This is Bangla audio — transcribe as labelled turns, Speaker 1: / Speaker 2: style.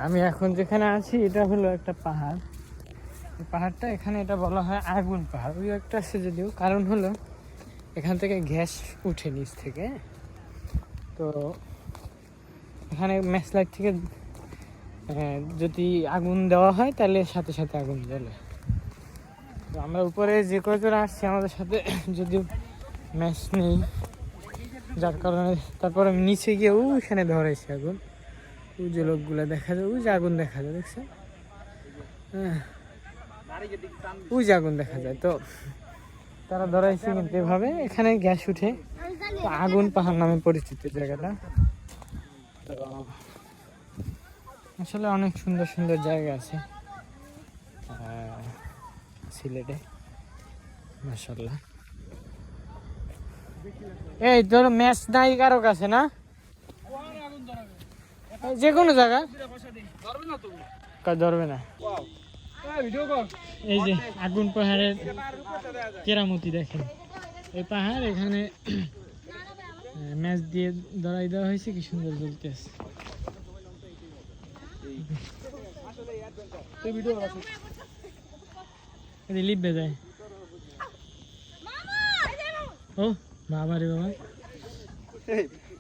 Speaker 1: আমি এখন যেখানে আছি এটা হলো একটা পাহাড়। এই পাহাড়টা এখানে এটা বলা হয় আগুন পাহাড়। ওই একটা আছে যদিও, কারণ হলো এখান থেকে গ্যাস উঠে নিচ থেকে। তো এখানে ম্যাচ লাইট থেকে যদি আগুন দেওয়া হয় তাহলে সাথে সাথে আগুন জ্বলে। তো আমরা উপরে যে কয়জন আসছি আমাদের সাথে যদিও ম্যাচ নেই, যার কারণে তারপরে আমি নিচে গিয়ে ওইখানে ধরেছি আগুন। ওই যে লোকগুলো দেখা যায়, ওই যে আগুন দেখা যায়, দেখছেন? হ্যাঁ, ওই যে আগুন দেখা যায়। তো তারা ধরাইছে কিন্তু এভাবে এখানে গ্যাস উঠে, তো আগুন পাহাড় নামে পরিচিত জায়গাটা। তো আসলে অনেক সুন্দর সুন্দর জায়গা আছে সিলেটে, মাশাআল্লাহ। এই তোর ম্যাচ নাই কারো কাছে না, যে কোনো জায়গা ধরবে না। এই যে আগুন পাহাড়ের কেরামতি দেখেন। এই পাহাড় এখানে ম্যাচ দিয়ে ধরাই দেওয়া হয়েছে, কি সুন্দর জ্বলতেছে। লিপবে যায়। ও বাবা রে বাবা,